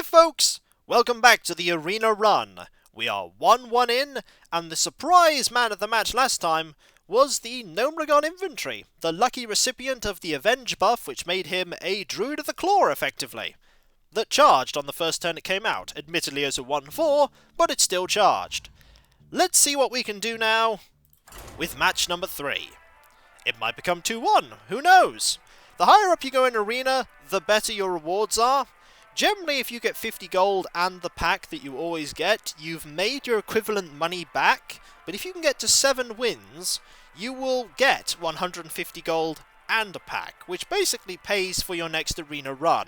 Hey folks! Welcome back to the Arena Run. We are 1-1 in, and the surprise man of the match last time was the Gnomragon Infantry, the lucky recipient of the Avenge buff which made him a Druid of the Claw effectively, that charged on the first turn it came out, admittedly as a 1-4, but it still charged. Let's see what we can do now with match number 3. It might become 2-1, who knows? The higher up you go in Arena, the better your rewards are. Generally, if you get 50 gold and the pack that you always get, you've made your equivalent money back, but if you can get to 7 wins, you will get 150 gold and a pack, which basically pays for your next Arena run.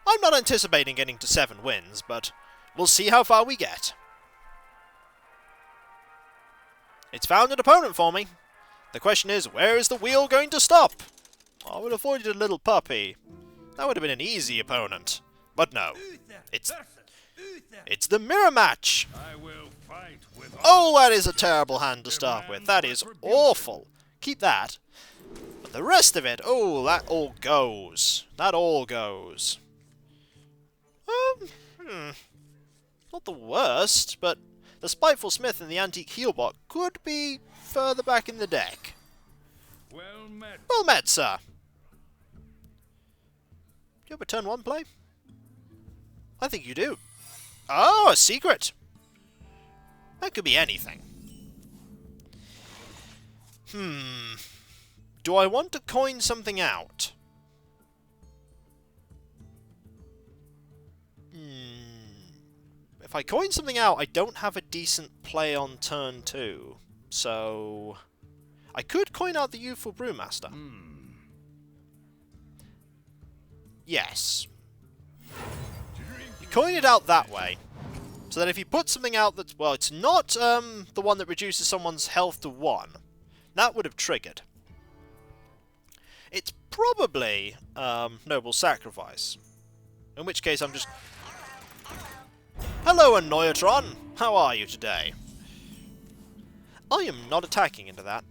I'm not anticipating getting to 7 wins, but we'll see how far we get. It's found an opponent for me. The question is, where is the wheel going to stop? I would have avoided a little puppy. That would have been an easy opponent. But no. It's the mirror match! Oh, that is a terrible hand to start with. That is awful. Keep that. But the rest of it, oh, that all goes. That all goes. Not the worst, but the Spiteful Smith and the Antique Healbot could be further back in the deck. Well met, sir. Do you have a turn 1 play? I think you do. Oh, a secret! That could be anything. Do I want to coin something out? If I coin something out, I don't have a decent play on turn 2. So I could coin out the Youthful Brewmaster. Yes. You coin it out that way. So that if you put something out that's, well, it's not the one that reduces someone's health to 1. That would have triggered. It's probably Noble Sacrifice. In which case I'm just... Hello, Annoyatron! How are you today? I am not attacking into that.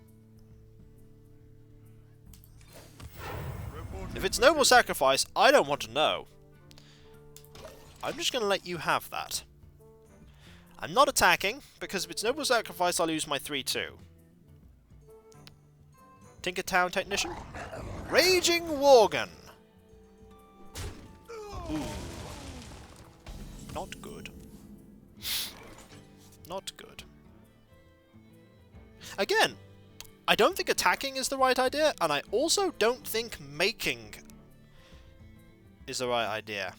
If it's Noble Sacrifice, I don't want to know. I'm just going to let you have that. I'm not attacking, because if it's Noble Sacrifice, I'll lose my 3-2. Tinkertown Technician? Raging Worgen! Ooh. Not good. Not good. Again, I don't think attacking is the right idea, and I also don't think making is the right idea.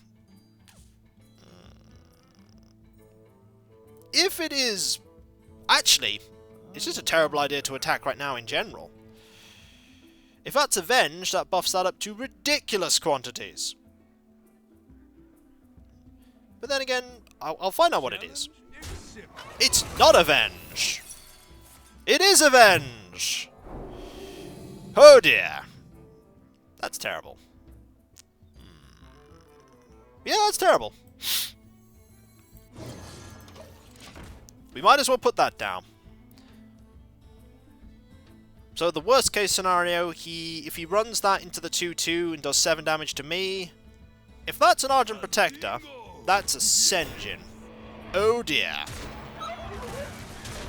If it is... Actually, it's just a terrible idea to attack right now in general. If that's Avenge, that buffs that up to ridiculous quantities. But then again, I'll find out what it is. It's not Avenge! It is Avenge! Oh dear. That's terrible. Yeah, that's terrible. We might as well put that down. So the worst case scenario, if he runs that into the 2-2 and does 7 damage to me, if that's an Argent Protector, that's a Senjin. Oh dear.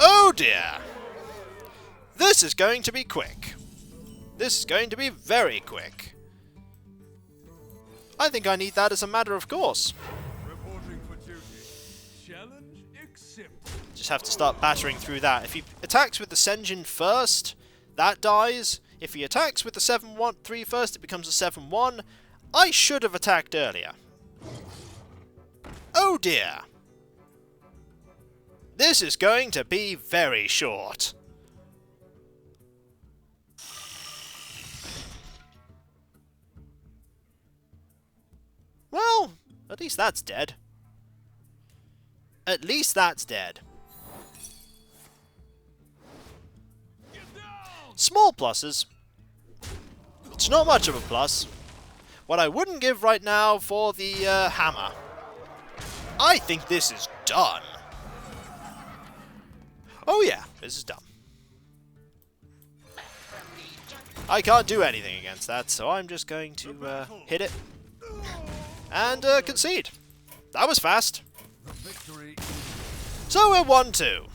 Oh dear. This is going to be quick. This is going to be very quick. I think I need that as a matter of course. Just have to start battering through that. If he attacks with the Senjin first, that dies. If he attacks with the 7-1-3 first, it becomes a 7-1. I should have attacked earlier. Oh dear. This is going to be very short. Well, at least that's dead. At least that's dead. Small pluses. It's not much of a plus. What I wouldn't give right now for the hammer. I think this is done. Oh yeah, this is done. I can't do anything against that, so I'm just going to hit it. and concede. That was fast. So we're 1-2.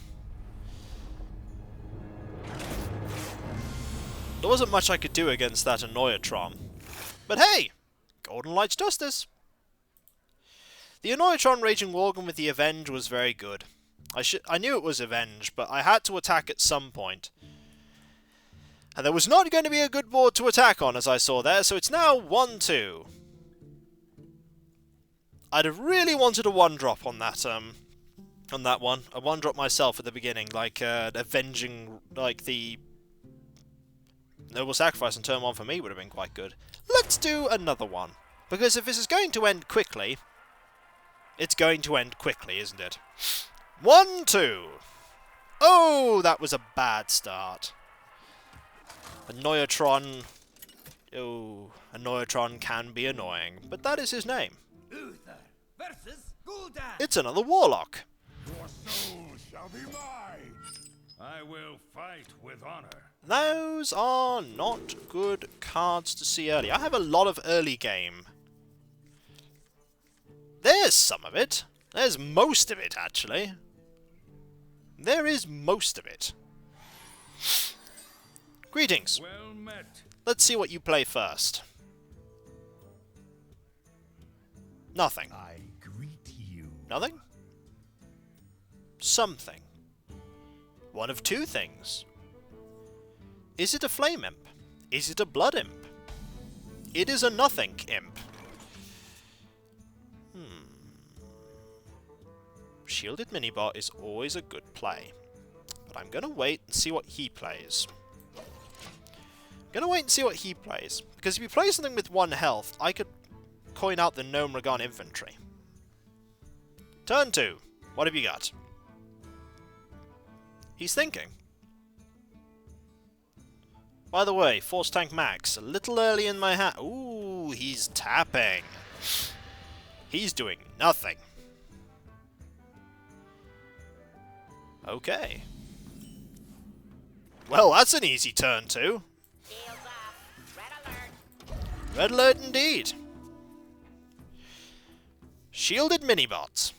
There wasn't much I could do against that Annoyatron. But hey! Golden Light's justice! The Annoyatron Raging Worgen with the Avenge was very good. I knew it was Avenge, but I had to attack at some point. And there was not going to be a good board to attack on, as I saw there, so it's now 1-2. I'd have really wanted a 1-drop on that one. A 1-drop myself at the beginning, like avenging, like the Noble Sacrifice in turn 1 for me would have been quite good. Let's do another one. Because if this is going to end quickly, it's going to end quickly, isn't it? 1-2. Oh, that was a bad start. Annoyatron. Oh, Annoyatron can be annoying, but that is his name. It's another Warlock. Your soul shall be mine. I will fight with honor. Those are not good cards to see early. I have a lot of early game. There's some of it. There's most of it, actually. There is most of it. Greetings. Well met. Let's see what you play first. Nothing. I greet you. Nothing? Something. One of two things. Is it a Flame Imp? Is it a Blood Imp? It is a Nothing Imp. Shielded Minibot is always a good play. But I'm gonna wait and see what he plays. Because if he plays something with 1 health, I could coin out the Gnome Ragon Infantry. Turn 2. What have you got? He's thinking. By the way, Force Tank Max, a little early in my hand. Ooh, he's tapping. He's doing nothing. Okay. Well, that's an easy turn 2. Red alert indeed. Shielded Minibots.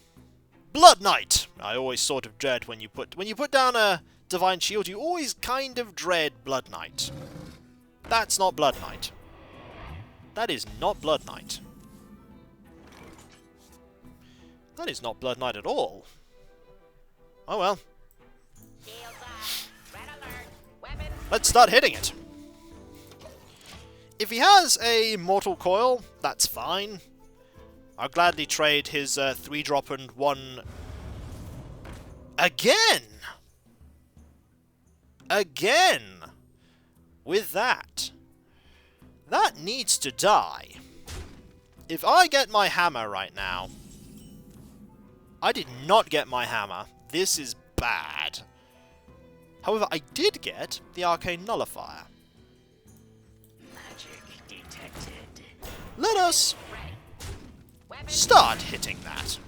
Blood Knight. I always sort of dread when you put down a Divine Shield, you always kind of dread Blood Knight. That's not Blood Knight. That is not Blood Knight. That is not Blood Knight at all. Oh well. Let's start hitting it. If he has a Mortal Coil, that's fine. I'll gladly trade his 3-drop and 1... Again! Again! With that. That needs to die. If I get my hammer right now... I did not get my hammer. This is bad. However, I did get the Arcane Nullifier. Magic detected. Let us start hitting that.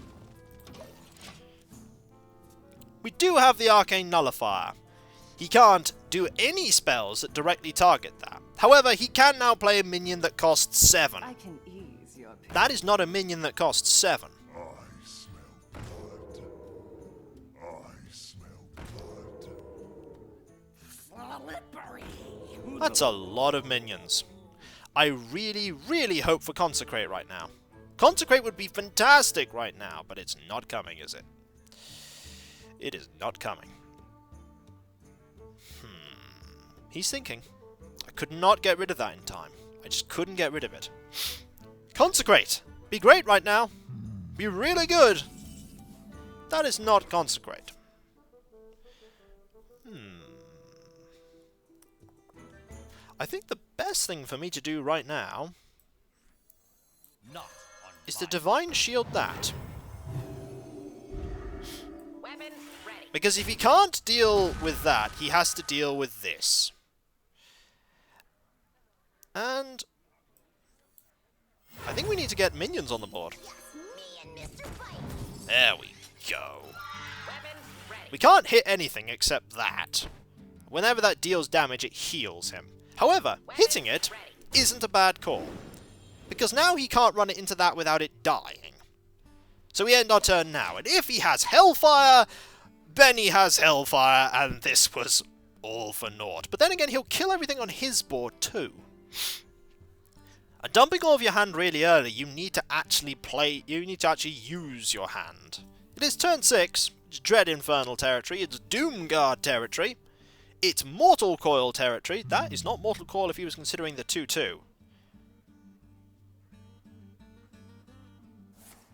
We do have the Arcane Nullifier. He can't do any spells that directly target that. However, he can now play a minion that costs 7. I can ease your pain. That is not a minion that costs 7. I smell blood. I smell blood. Slippery. That's a lot of minions. I really, really hope for Consecrate right now. Consecrate would be fantastic right now, but it's not coming, is it? It is not coming. He's thinking. I could not get rid of that in time. I just couldn't get rid of it. Consecrate! Be great right now. Be really good. That is not Consecrate. I think the best thing for me to do right now is to Divine Shield that. Because if he can't deal with that, he has to deal with this. And I think we need to get minions on the board. There we go. We can't hit anything except that. Whenever that deals damage, it heals him. However, hitting it isn't a bad call. because now he can't run it into that without it dying. So we end our turn now, and if he has Hellfire, Benny has Hellfire, and this was all for naught. But then again, he'll kill everything on his board too. And dumping all of your hand really early, you need to actually use your hand. It is turn 6, it's Dread Infernal territory, it's Doomguard territory, it's Mortal Coil territory. That is not Mortal Coil if he was considering the 2-2.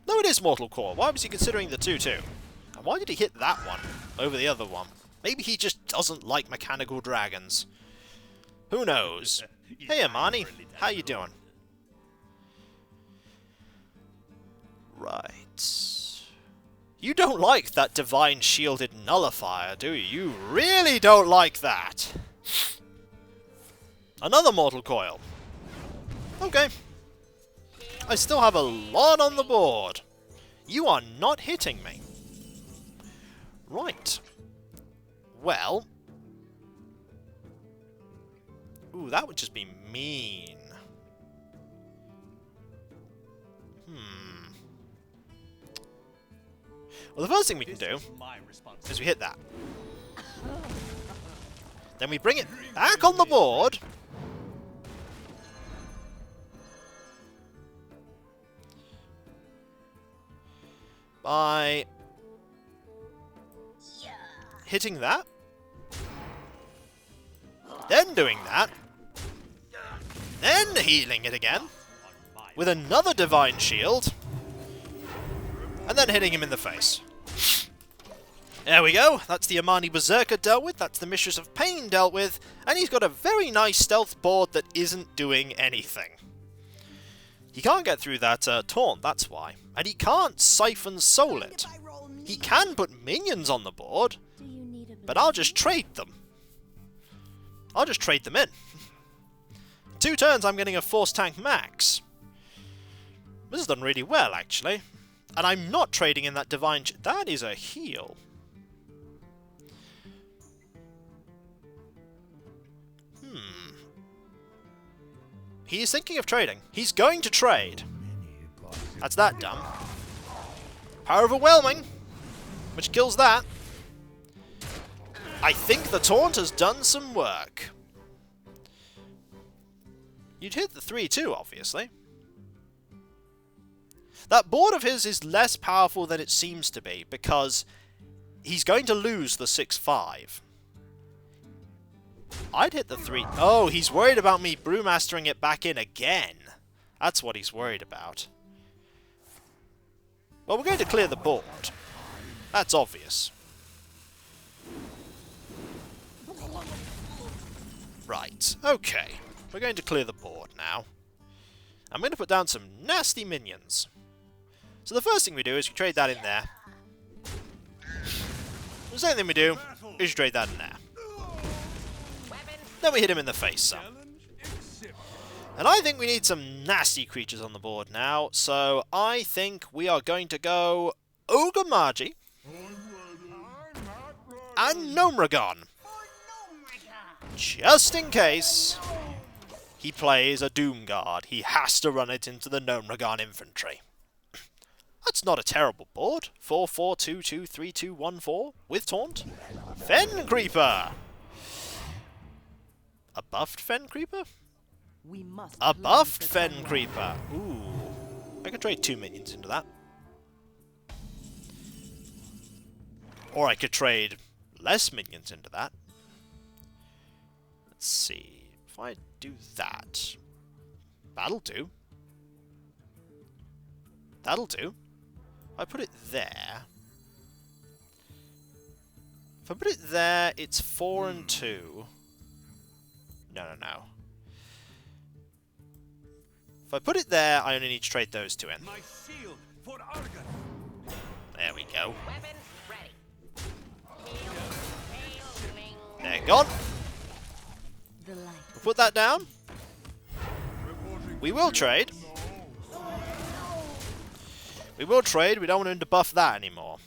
No, it is Mortal Coil. Why was he considering the 2-2? And why did he hit that one over the other one? Maybe he just doesn't like mechanical dragons. Who knows? Hey, Amani. How you doing? Right. You don't like that Divine Shielded Nullifier, do you? You really don't like that. Another Mortal Coil. Okay. I still have a lot on the board. You are not hitting me. Right. Well. Ooh, that would just be mean. Well, the first thing we can do is we hit that. Then we bring it back on the board. By hitting that. Then doing that. Then healing it again. With another Divine Shield. And then hitting him in the face. There we go. That's the Amani Berserker dealt with. That's the Mistress of Pain dealt with. And he's got a very nice stealth board that isn't doing anything. He can't get through that taunt, that's why. And he can't Siphon Soul it. He can put minions on the board. But I'll just trade them. I'll just trade them in. 2 turns I'm getting a Force Tank Max. This has done really well, actually. And I'm not trading in that Divine... That is a heal. He is thinking of trading. He's going to trade. That's that dumb. Power Overwhelming, which kills that. I think the taunt has done some work. You'd hit the 3-2, obviously. That board of his is less powerful than it seems to be, because he's going to lose the 6-5. I'd hit the 3... Oh, he's worried about me Brewmastering it back in again. That's what he's worried about. Well, we're going to clear the board. That's obvious. Right, okay. We're going to clear the board now. I'm going to put down some nasty minions. So the first thing we do is we trade that in there. The second thing we do is we trade that in there. Then we hit him in the face some. And I think we need some nasty creatures on the board now, so I think we are going to go Ogre Magi and Gnomragon. Just in case he plays a Doomguard, he has to run it into the Gnomragon infantry. That's not a terrible board. 4-4-2-2-3-2-1-4 with taunt. Fen Creeper. A buffed Fen Creeper? A buffed Fen Creeper. Ooh. I could trade 2 minions into that. Or I could trade less minions into that. Let's see. If I do that... That'll do. That'll do. If I put it there... If I put it there, it's 4 and 2. No. If I put it there, I only need to trade those 2 in. There we go. They're gone. We'll put that down. We will trade. We will trade. We don't want him to buff that anymore.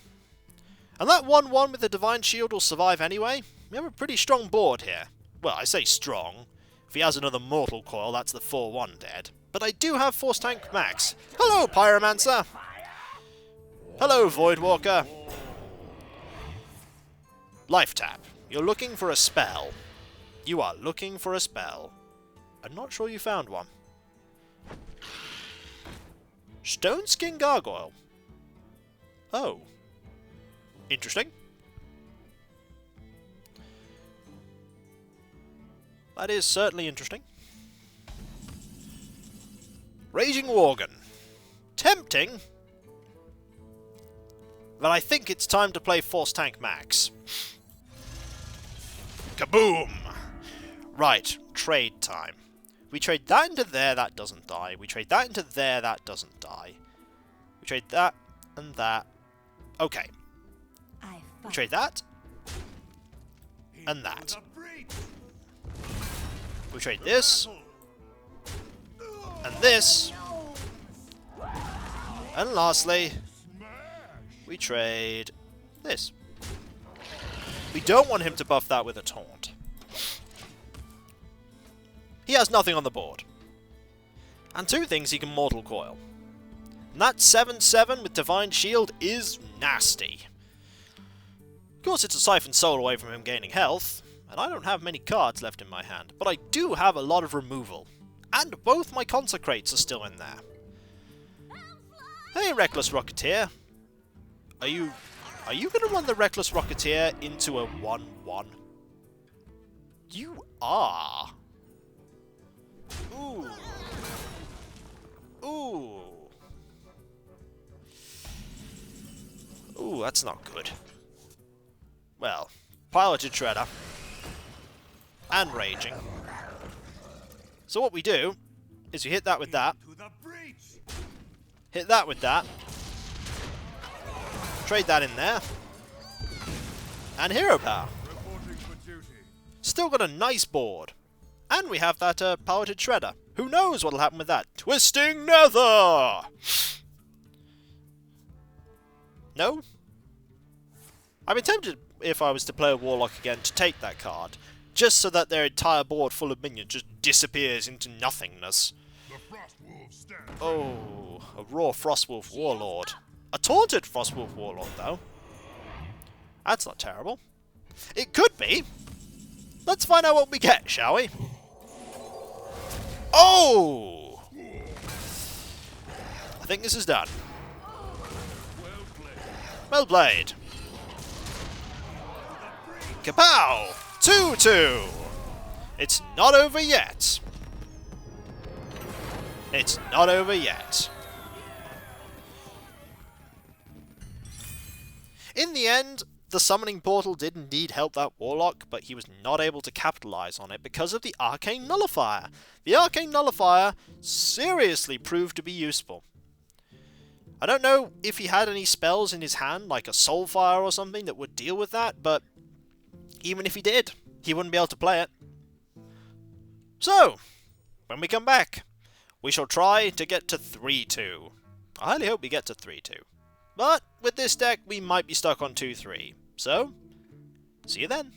And that 1-1 with the Divine Shield will survive anyway. We have a pretty strong board here. Well, I say strong. If he has another Mortal Coil, that's the 4-1 dead. But I do have Force Tank Max. Hello, Pyromancer! Hello, Voidwalker! Life Tap. You're looking for a spell. You are looking for a spell. I'm not sure you found one. Stone Skin Gargoyle. Oh. Interesting. That is certainly interesting. Raging Worgen. Tempting. But I think it's time to play Force Tank Max. Kaboom! Right, trade time. We trade that into there, that doesn't die. We trade that into there, that doesn't die. We trade that and that. Okay. We trade that and that. We trade this and this. And lastly, we trade this. We don't want him to buff that with a taunt. He has nothing on the board. And two things he can Mortal Coil. And that 7/7 with Divine Shield is nasty. Of course it's a Siphon Soul away from him gaining health, and I don't have many cards left in my hand, but I do have a lot of removal. And both my Consecrates are still in there. Hey, Reckless Rocketeer. Are you going to run the Reckless Rocketeer into a 1/1? You are. Ooh. Ooh. Ooh, that's not good. Well, Piloted Shredder. And Raging. So what we do is we hit that with that. Hit that with that. Trade that in there. And Hero Power. Still got a nice board. And we have that Piloted Shredder. Who knows what'll happen with that? Twisting Nether! No? I'd be tempted, if I was to play a Warlock again, to take that card. Just so that their entire board full of minions just disappears into nothingness. Oh, a raw Frostwolf Warlord. A taunted Frostwolf Warlord, though. That's not terrible. It could be. Let's find out what we get, shall we? Oh! I think this is done. Well played. Kapow! 2-2! It's not over yet. It's not over yet. In the end, the summoning portal did indeed help that Warlock, but he was not able to capitalize on it because of the Arcane Nullifier. The Arcane Nullifier seriously proved to be useful. I don't know if he had any spells in his hand, like a Soulfire or something, that would deal with that, but even if he did, he wouldn't be able to play it. So, when we come back, we shall try to get to 3-2. I highly hope we get to 3-2. But with this deck, we might be stuck on 2-3. So, see you then.